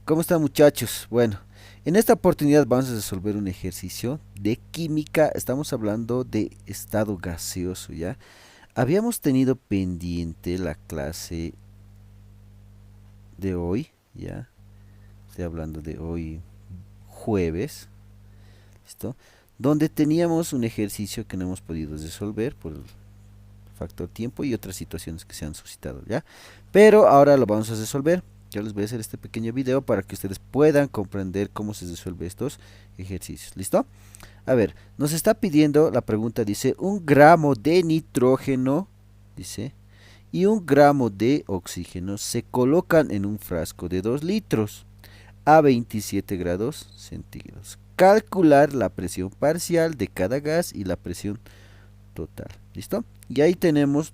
¿Cómo están, muchachos? Bueno, en esta oportunidad vamos a resolver un ejercicio de química. Estamos hablando de estado gaseoso, ¿ya? Habíamos tenido pendiente la clase de hoy, ¿ya? Estoy hablando de hoy jueves, ¿listo? Donde teníamos un ejercicio que no hemos podido resolver por el factor tiempo y otras situaciones que se han suscitado, ¿ya? Pero ahora lo vamos a resolver. Yo les voy a hacer este pequeño video para que ustedes puedan comprender cómo se resuelve estos ejercicios. ¿Listo? A ver, nos está pidiendo, la pregunta dice, 1 gramo de nitrógeno, dice, y 1 gramo de oxígeno se colocan en un frasco de 2 litros a 27 grados centígrados. Calcular la presión parcial de cada gas y la presión total. ¿Listo? Y ahí tenemos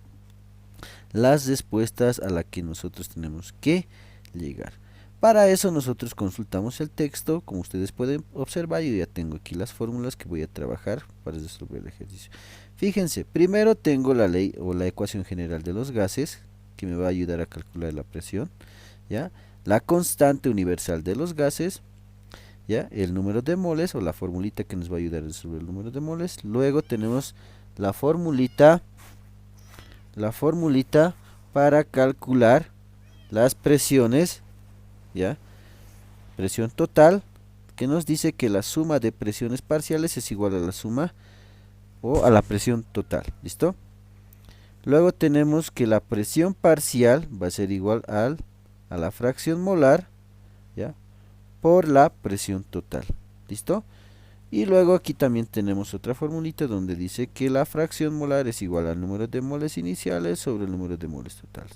las respuestas a las que nosotros tenemos que llegar. Para eso nosotros consultamos el texto. Como ustedes pueden observar, yo ya tengo aquí las fórmulas que voy a trabajar para resolver el ejercicio. Fíjense, primero tengo la ley o la ecuación general de los gases, que me va a ayudar a calcular la presión, ¿ya? La constante universal de los gases, ¿ya? El número de moles o la formulita que nos va a ayudar a resolver el número de moles. Luego tenemos la formulita para calcular las presiones, ¿ya? Presión total, que nos dice que la suma de presiones parciales es igual a la suma o a la presión total. ¿Listo? Luego tenemos que la presión parcial va a ser igual a la fracción molar, ¿ya? Por la presión total. ¿Listo? Y luego aquí también tenemos otra formulita donde dice que la fracción molar es igual al número de moles iniciales sobre el número de moles totales.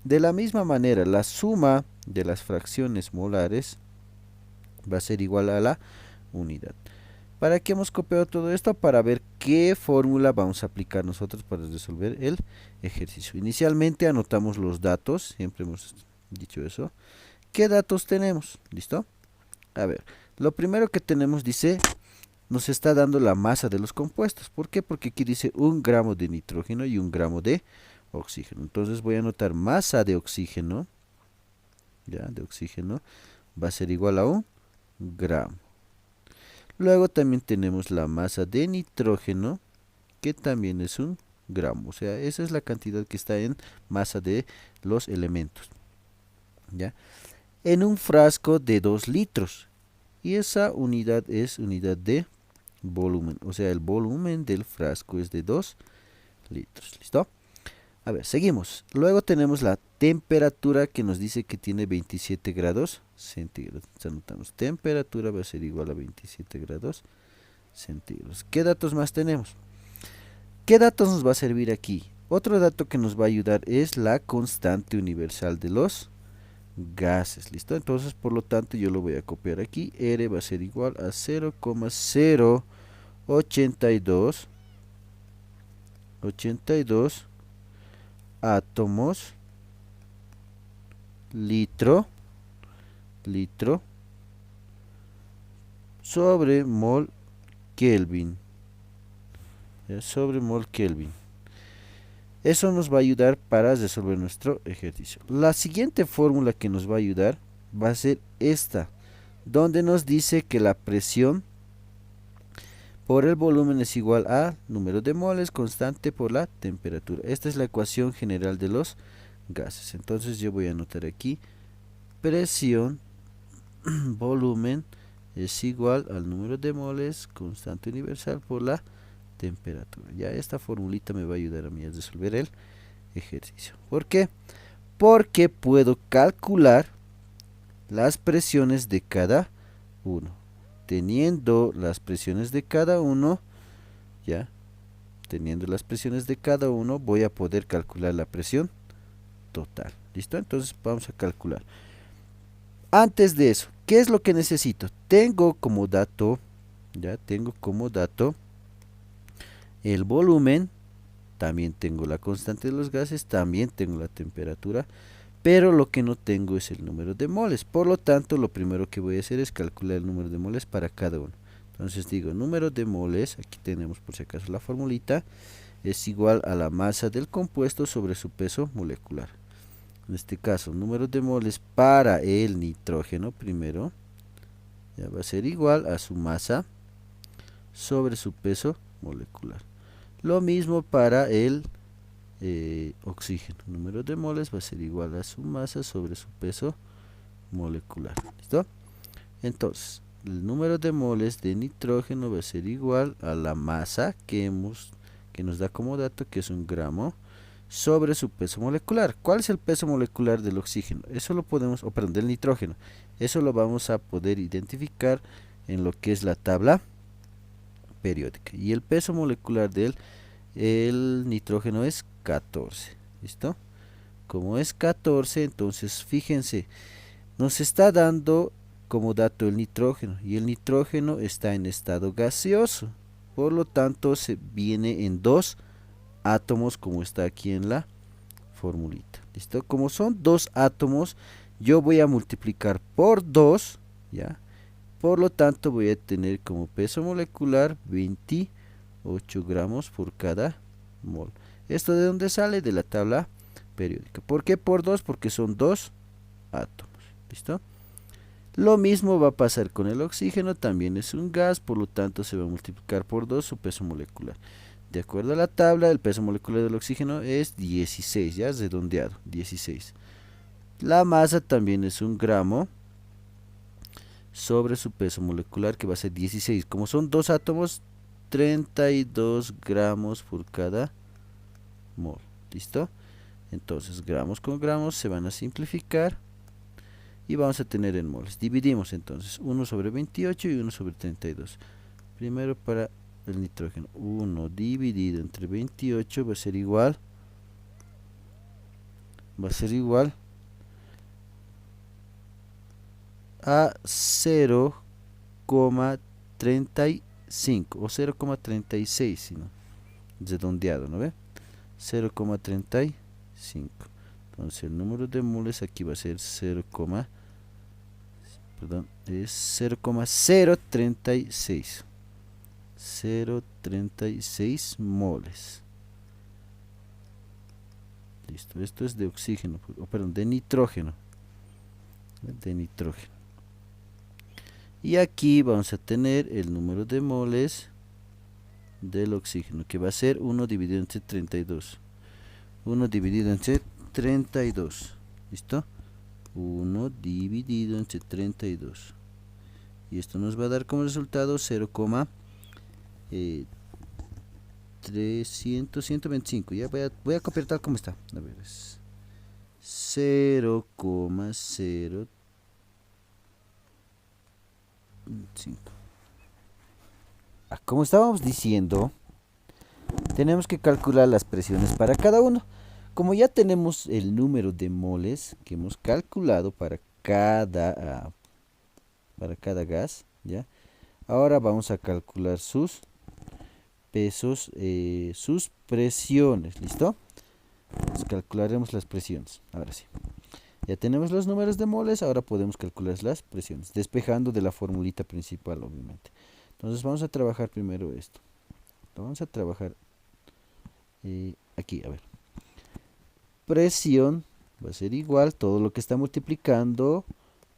De la misma manera, la suma de las fracciones molares va a ser igual a la unidad. ¿Para qué hemos copiado todo esto? Para ver qué fórmula vamos a aplicar nosotros para resolver el ejercicio. Inicialmente anotamos los datos, siempre hemos dicho eso. ¿Qué datos tenemos? ¿Listo? A ver, lo primero que tenemos dice, nos está dando la masa de los compuestos. ¿Por qué? Porque aquí dice 1 gramo de nitrógeno y 1 gramo de oxígeno. Entonces voy a anotar masa de oxígeno, ya, de oxígeno, va a ser igual a 1 gramo. Luego también tenemos la masa de nitrógeno, que también es 1 gramo. O sea, esa es la cantidad que está en masa de los elementos, ¿ya? En un frasco de 2 litros. Y esa unidad es unidad de volumen. O sea, el volumen del frasco es de 2 litros. ¿Listo? A ver, seguimos. Luego tenemos la temperatura que nos dice que tiene 27 grados centígrados. Entonces anotamos, temperatura va a ser igual a 27 grados centígrados. ¿Qué datos más tenemos? ¿Qué datos nos va a servir aquí? Otro dato que nos va a ayudar es la constante universal de los gases. ¿Listo? Entonces, por lo tanto, yo lo voy a copiar aquí. R va a ser igual a 0,082 átomos litro sobre mol Kelvin, ¿ya? Sobre mol Kelvin. Eso nos va a ayudar para resolver nuestro ejercicio. La siguiente fórmula que nos va a ayudar va a ser esta, donde nos dice que la presión por el volumen es igual a número de moles constante por la temperatura. Esta es la ecuación general de los gases. Entonces yo voy a anotar aquí, presión volumen es igual al número de moles constante universal por la temperatura. Ya esta formulita me va a ayudar a mí a resolver el ejercicio. ¿Por qué? Porque puedo calcular las presiones de cada uno. Teniendo las presiones de cada uno, ya, teniendo las presiones de cada uno, voy a poder calcular la presión total. ¿Listo? Entonces vamos a calcular. Antes de eso, ¿qué es lo que necesito? Tengo como dato, ya tengo como dato el volumen, también tengo la constante de los gases, también tengo la temperatura, pero lo que no tengo es el número de moles. Por lo tanto, lo primero que voy a hacer es calcular el número de moles para cada uno. Entonces digo, número de moles, aquí tenemos por si acaso la formulita, es igual a la masa del compuesto sobre su peso molecular. en este caso, números de moles para el nitrógeno primero, ya va a ser igual a su masa sobre su peso molecular. Lo mismo para el oxígeno. Número de moles va a ser igual a su masa sobre su peso molecular. ¿Listo? Entonces, el número de moles de nitrógeno va a ser igual a la masa que nos da como dato, que es 1 gramo, sobre su peso molecular. ¿Cuál es el peso molecular del oxígeno? Eso lo podemos, o perdón, del nitrógeno. Eso lo vamos a poder identificar en lo que es la tabla periódica. Y el peso molecular del el nitrógeno es 14. ¿Listo? Como es 14, entonces fíjense, nos está dando como dato el nitrógeno, y el nitrógeno está en estado gaseoso, por lo tanto se viene en 2 átomos, como está aquí en la formulita. ¿Listo? Como son 2 átomos, yo voy a multiplicar por 2, ¿ya? Por lo tanto voy a tener como peso molecular 28 gramos por cada mol. ¿Esto de dónde sale? De la tabla periódica. ¿Por qué por 2? Porque son 2 átomos. ¿Listo? Lo mismo va a pasar con el oxígeno, también es un gas, por lo tanto se va a multiplicar por 2 su peso molecular. De acuerdo a la tabla, el peso molecular del oxígeno es 16, ya es redondeado, 16. La masa también es 1 gramo sobre su peso molecular, que va a ser 16. Como son 2 átomos, 32 gramos por cada mol. ¿Listo? Entonces, gramos con gramos se van a simplificar y vamos a tener en moles. Dividimos entonces 1 sobre 28 y 1 sobre 32. Primero para el nitrógeno, 1 dividido entre 28 va a ser igual a 0,35 o 0,36, si no, redondeado, ¿no ve? 0,35. Entonces el número de moles aquí va a ser 0,036. 0,36 moles. Listo, esto es de oxígeno, perdón, de nitrógeno. Y aquí vamos a tener el número de moles del oxígeno, que va a ser 1 dividido entre 32. 1 dividido entre 32. ¿Listo? 1 dividido entre 32. Y esto nos va a dar como resultado 125. Ya voy a copiar tal como está. A ver, es 0,035. Como estábamos diciendo, tenemos que calcular las presiones para cada uno. Como ya tenemos el número de moles que hemos calculado para cada gas, ¿ya? Ahora vamos a calcular sus pesos, sus presiones. ¿Listo? Pues calcularemos las presiones. Ahora sí. Ya tenemos los números de moles, ahora podemos calcular las presiones, despejando de la formulita principal, obviamente. Entonces vamos a trabajar primero esto. Lo vamos a trabajar aquí, a ver. Presión va a ser igual, todo lo que está multiplicando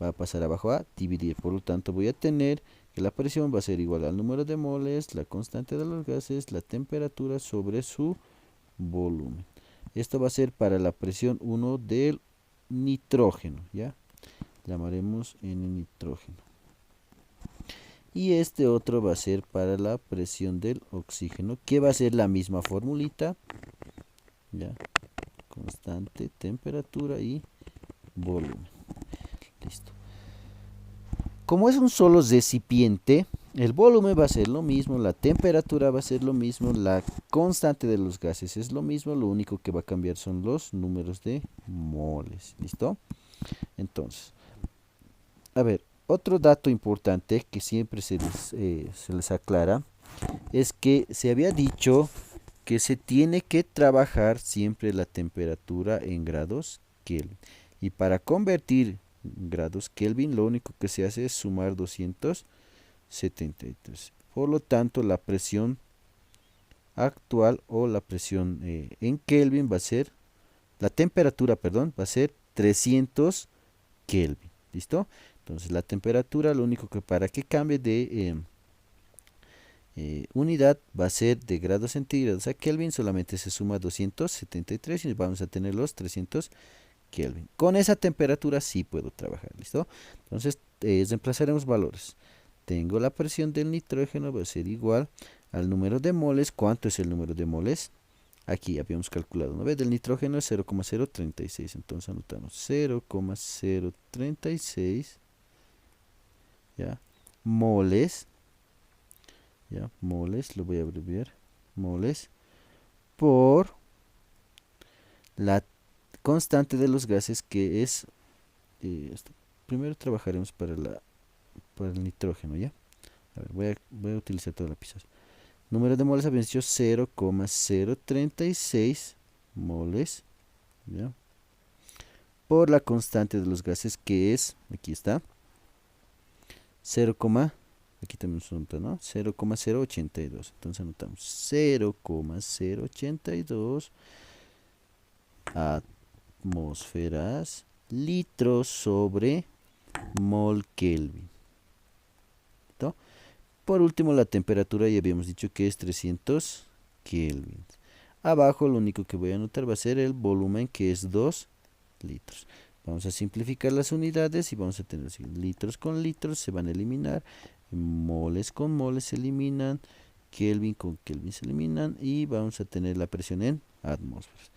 va a pasar abajo a dividir. Por lo tanto voy a tener que la presión va a ser igual al número de moles, la constante de los gases, la temperatura sobre su volumen. Esto va a ser para la presión 1 del nitrógeno, ¿ya? Llamaremos N nitrógeno. Y este otro va a ser para la presión del oxígeno, que va a ser la misma formulita, ¿ya? Constante, temperatura y volumen. Listo. Como es un solo recipiente, el volumen va a ser lo mismo, la temperatura va a ser lo mismo, la constante de los gases es lo mismo, lo único que va a cambiar son los números de moles. ¿Listo? Entonces, a ver, otro dato importante que siempre se les aclara es que se había dicho que se tiene que trabajar siempre la temperatura en grados Kelvin. Y para convertir grados Kelvin, lo único que se hace es sumar 273. Por lo tanto, la presión actual o la presión en Kelvin va a ser, la temperatura, perdón, va a ser 300 Kelvin. ¿Listo? Entonces la temperatura, lo único que para que cambie de unidad va a ser de grados centígrados a Kelvin, solamente se suma 273 y vamos a tener los 300 Kelvin. Con esa temperatura sí puedo trabajar, ¿listo? Entonces reemplazaremos valores. Tengo la presión del nitrógeno, va a ser igual al número de moles. ¿Cuánto es el número de moles? Aquí habíamos calculado, ¿no ves? Del nitrógeno es 0,036, entonces anotamos 0,036, ¿ya? Moles, ¿ya? Moles, lo voy a abreviar, moles, por la constante de los gases que es, primero trabajaremos para el nitrógeno, ¿ya? A ver, voy a utilizar toda la pizarra. Número de moles habíamos dicho 0,036 moles, ¿ya? Por la constante de los gases que es, aquí está, 0, aquí tenemos un punto, ¿no? 0,082. Entonces anotamos 0,082 atmósferas litros sobre mol Kelvin. ¿Listo? Por último, la temperatura ya habíamos dicho que es 300 Kelvin. Abajo lo único que voy a anotar va a ser el volumen, que es 2 litros. Vamos a simplificar las unidades y vamos a tener así, litros con litros se van a eliminar, moles con moles se eliminan, Kelvin con Kelvin se eliminan y vamos a tener la presión en atmósferas.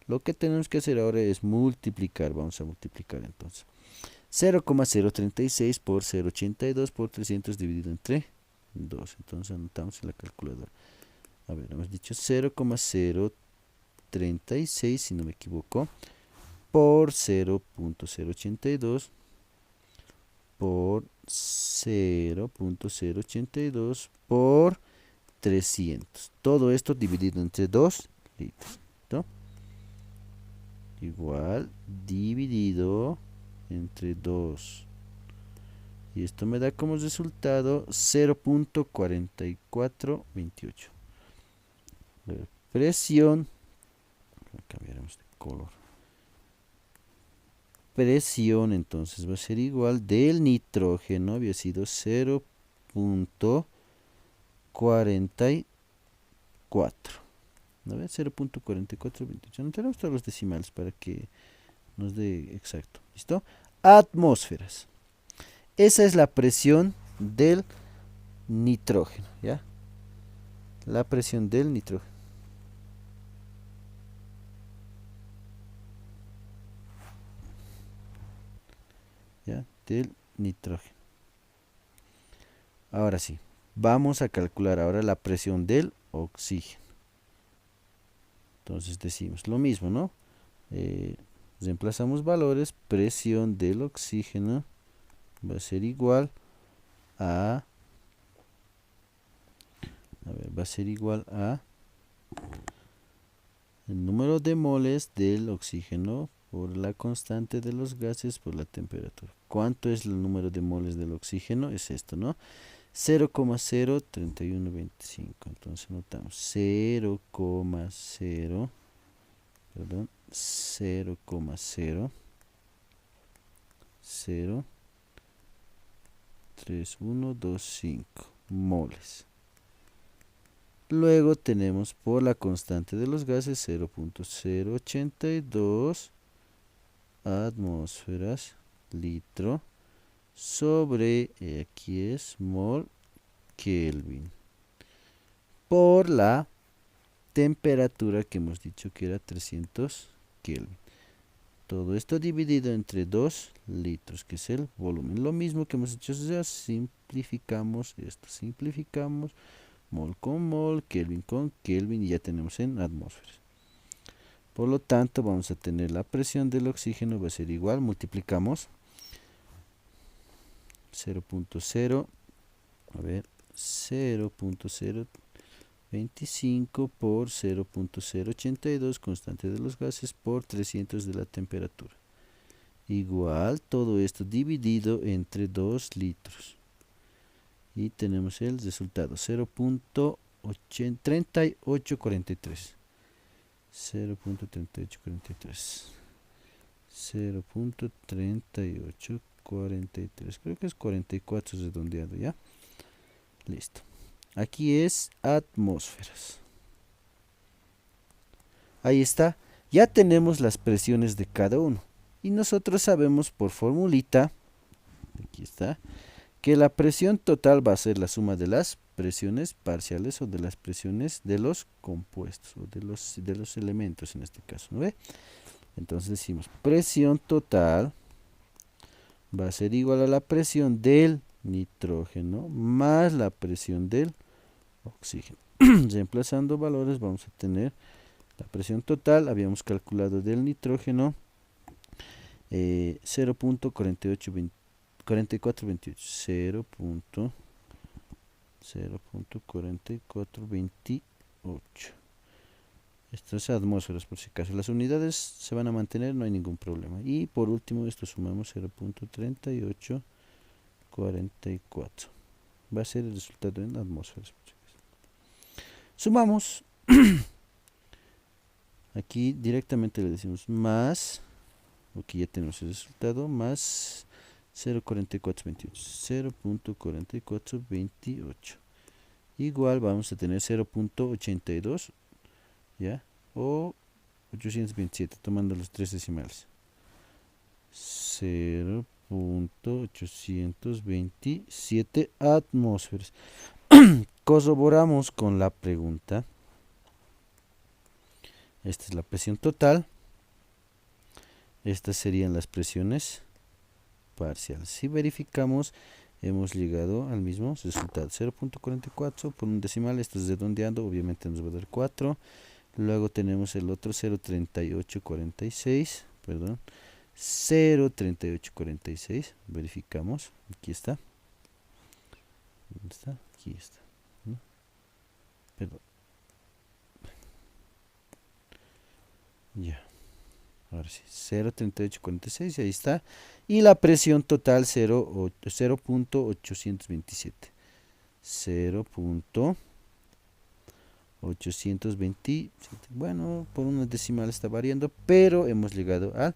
Lo que tenemos que hacer ahora es multiplicar, vamos a multiplicar entonces. 0,036 por 0,82 por 300 dividido entre 2. Entonces anotamos en la calculadora. A ver, hemos dicho 0,036, si no me equivoco, por 0,082 por 0,082 por 300. Todo esto dividido entre 2 litros. ¿No? Igual dividido entre 2. Y esto me da como resultado 0,4428. Presión. Cambiaremos de color. Presión entonces va a ser igual del nitrógeno, había sido 0,44. ¿No ves? 0,4428. No tenemos todos los decimales para que nos dé exacto. ¿Listo? Atmósferas. Esa es la presión del nitrógeno, ¿ya? La presión del nitrógeno. ¿Ya? Del nitrógeno. Ahora sí, vamos a calcular ahora la presión del oxígeno. Entonces decimos lo mismo, ¿no? Reemplazamos valores, presión del oxígeno va a ser igual a ver, va a ser igual a el número de moles del oxígeno por la constante de los gases por la temperatura. ¿Cuánto es el número de moles del oxígeno? Es esto, ¿no? 0,03125. Entonces notamos 0,0, perdón, 0,03125 moles. Luego tenemos por la constante de los gases 0,082 atmósferas litro sobre, aquí es mol Kelvin, por la temperatura que hemos dicho que era 300 Kelvin. Todo esto dividido entre 2 litros, que es el volumen. Lo mismo que hemos hecho, ya simplificamos esto, simplificamos mol con mol, Kelvin con Kelvin y ya tenemos en atmósferas. Por lo tanto, vamos a tener la presión del oxígeno, va a ser igual, multiplicamos 0,0, a ver, 0,025 por 0,082 constante de los gases por 300 de la temperatura. Igual todo esto dividido entre 2 litros. Y tenemos el resultado 0,3843. 0,3843. 0.3843, creo que es 44 redondeado, ¿ya? Listo. Aquí es atmósferas. Ahí está. Ya tenemos las presiones de cada uno. Y nosotros sabemos por formulita, aquí está, que la presión total va a ser la suma de las presiones parciales o de las presiones de los compuestos o de los elementos en este caso, ¿no ve? Entonces decimos presión total va a ser igual a la presión del nitrógeno más la presión del oxígeno. Reemplazando valores vamos a tener la presión total, habíamos calculado del nitrógeno 0.4428, 0.4428. Estas atmósferas, por si acaso. Las unidades se van a mantener, no hay ningún problema. Y por último, esto sumamos 0.3844. Va a ser el resultado en atmósferas. Sumamos. Aquí directamente le decimos más, porque ya tenemos el resultado, más 0.4428. Igual vamos a tener 0.82, ¿ya? O 827, tomando los tres decimales. 0.827 atmósferas. Corroboramos con la pregunta. Esta es la presión total. Estas serían las presiones parciales. Si verificamos, hemos llegado al mismo resultado. 0.44 por un decimal, esto es redondeando, obviamente nos va a dar 4. Luego tenemos el otro 0.3846, perdón, 0.3846, verificamos, aquí está. ¿Dónde está? Aquí está. ¿No? Perdón. Ya. Ahora sí, 0.3846, ahí está. Y la presión total 0.827. 0.827. Bueno, por una decimal está variando, pero hemos llegado al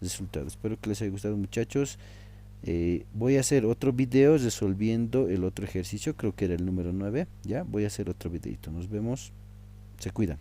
resultado. Espero que les haya gustado, muchachos. Voy a hacer otro video resolviendo el otro ejercicio, creo que era el número 9. Ya, voy a hacer otro videito. Nos vemos. Se cuidan.